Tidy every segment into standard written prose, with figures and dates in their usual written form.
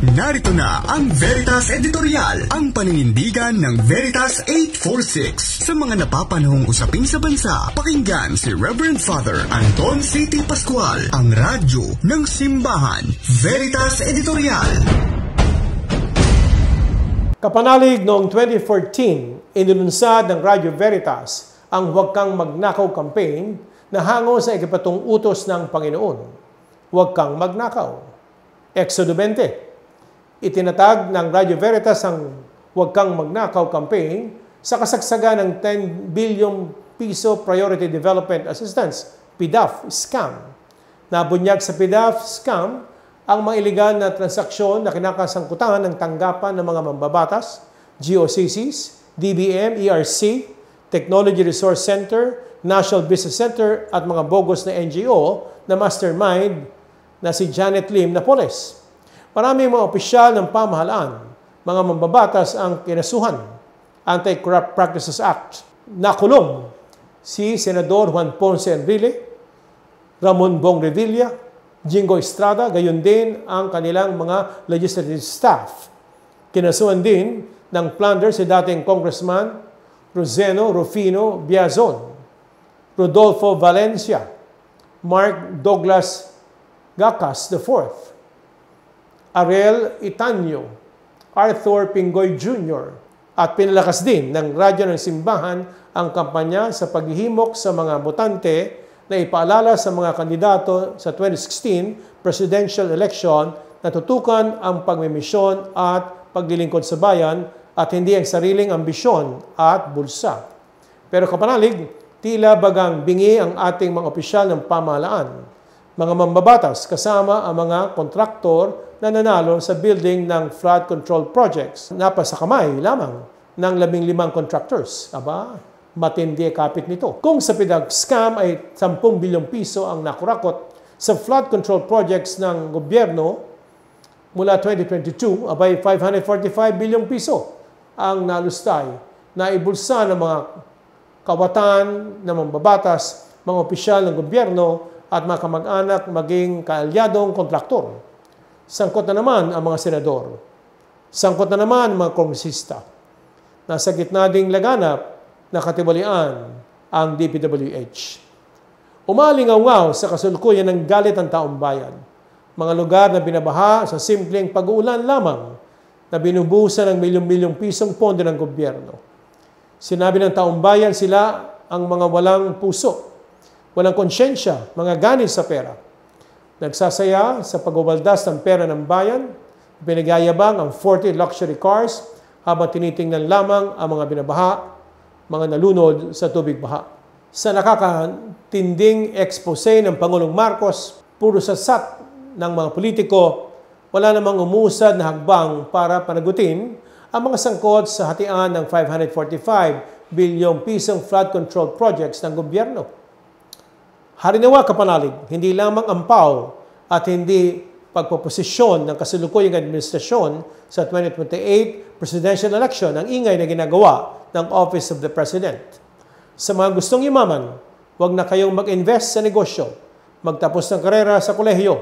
Narito na ang Veritas Editorial, ang paninindigan ng Veritas 846. Sa mga napapanahong usapin sa bansa, pakinggan si Reverend Father Anton C.T. Pascual, ang radyo ng simbahan. Veritas Editorial. Kapanalig noong 2014, inilunsad ng Radyo Veritas ang Huwag Kang Magnakaw campaign na hango sa ikapatong utos ng Panginoon. Huwag kang magnakaw. Exodo 20. Itinatag ng Radyo Veritas ang Huwag Kang Magnakaw campaign sa kasagsagan ng 10 billion piso Priority Development Assistance, PDAF scam. Nabunyag sa PDAF scam ang mga iligal na transaksyon na kinakasangkutan ng tanggapan ng mga mambabatas, GOCCs, DBM, ERC, Technology Resource Center, National Business Center at mga bogus na NGO na mastermind na si Janet Lim Napoles. Maraming mga opisyal ng pamahalaan, mga mambabatas ang kinasuhan. Anti-Corrupt Practices Act. Nakulong si Senador Juan Ponce Enrile, Ramon Bong Revilla, Jingo Estrada, gayon din ang kanilang mga legislative staff. Kinasuhan din ng plunder si dating Congressman Roseno Rufino Biazon, Rodolfo Valencia, Mark Douglas Gacas IV, Ariel Itanyo, Arthur Pingoy Jr. At pinalakas din ng Radyo ng Simbahan ang kampanya sa paghihimok sa mga botante na ipaalala sa mga kandidato sa 2016 presidential election na tutukan ang pagmimisyon at paglilingkod sa bayan at hindi ang sariling ambisyon at bulsa. Pero kapanalig, tila bagang bingi ang ating mga opisyal ng pamahalaan, mga mambabatas kasama ang mga kontraktor na nanalo sa building ng flood control projects. Napasakamay lamang ng 15 contractors. Aba, matindi kapit nito. Kung sa PDAF scam ay 10 bilyong piso ang nakurakot sa flood control projects ng gobyerno mula 2022, abay 545 bilyong piso ang nalustay na ibulsa ng mga kawatan ng mambabatas, mga opisyal ng gobyerno at mga kamag-anak maging kaalyadong kontraktor. Sangkot na naman ang mga senador. Sangkot na naman ang mga kongresista. Nasa gitna ding laganap na katiwalian ang DPWH. Umalingaw-ngaw sa kasulkuyan ng galit ng taong bayan. Mga lugar na binabaha sa simpleng pag-uulan lamang na binubuhusan ng milyong-milyong pisong pondo ng gobyerno. Sinabi ng taong bayan sila ang mga walang puso, walang konsyensya, mga ganit sa pera. Nagsasaya sa pagwabaldas ng pera ng bayan, pinagayabang ang 40 luxury cars habang tinitingnan lamang ang mga binabaha, mga nalunod sa tubig baha. Sa nakakatinding expose ng Pangulong Marcos, puro sasat ng mga politiko, wala namang umuusad na hakbang para panagutin ang mga sangkot sa hatian ng 545 bilyong pisong flood control projects ng gobyerno. Harinawa kapanalig, hindi lamang ampaw at hindi pagpoposisyon ng kasalukuyang administrasyon sa 2028 presidential election ang ingay na ginagawa ng Office of the President. Sa mga gustong yumaman, huwag na kayong mag-invest sa negosyo, magtapos ng karera sa kolehiyo.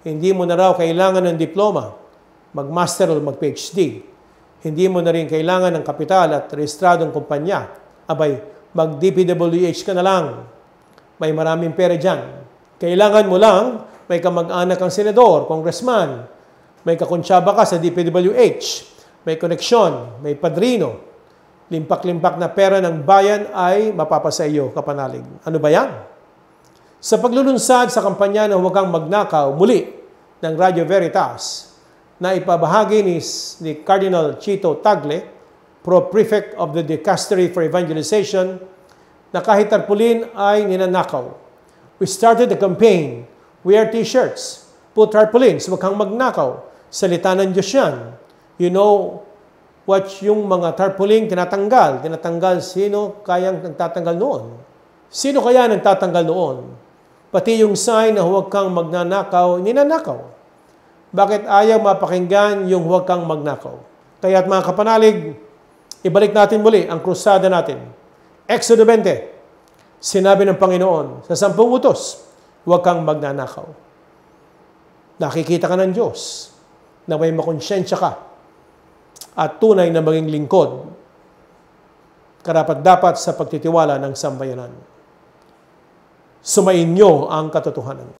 Hindi mo na raw kailangan ng diploma, mag-master o mag-PhD. Hindi mo na rin kailangan ng kapital at rehistradong kumpanya. Abay, mag-DPWH ka na lang. May maraming pera dyan. Kailangan mo lang may kamag-anak kang senador, congressman, may kakonsyaba ka sa DPWH, may koneksyon, may padrino. Limpak-limpak na pera ng bayan ay mapapasa iyo, kapanalig. Ano ba yan? Sa paglulunsad sa kampanya ng Huwag Kang Magnakaw, muli ng Radyo Veritas, na ipabahagi ni Cardinal Chito Tagle, Pro-Prefect of the Dicastery for Evangelization, na kahit tarpulin ay ninanakaw. We started the campaign. Wear t-shirts. Put tarpaulins. Huwag kang magnakaw. Salita ng Diyos yan. You know what yung mga tarpaulin tinatanggal? Tinatanggal sino kayang nagtatanggal noon? Sino kaya nagtatanggal noon? Pati yung sign na huwag kang magnanakaw, ninanakaw. Bakit ayaw mapakinggan yung huwag kang magnakaw? Kaya't mga kapanalig, ibalik natin muli ang krusada natin. Exodo 20, sinabi ng Panginoon sa 10 utos, huwag kang magnanakaw. Nakikita ka ng Diyos. na may makonsyensya ka at tunay na maging lingkod, karapat-dapat sa pagtitiwala ng sambayanan. Sumainyo ang katotohanan.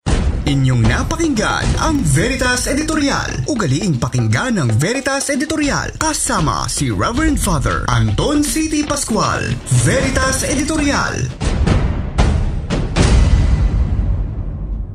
Inyong napakinggan ang Veritas Editorial. Ugaliing pakinggan ng Veritas Editorial kasama si Reverend Father Anton C.T. Pascual. Veritas Editorial.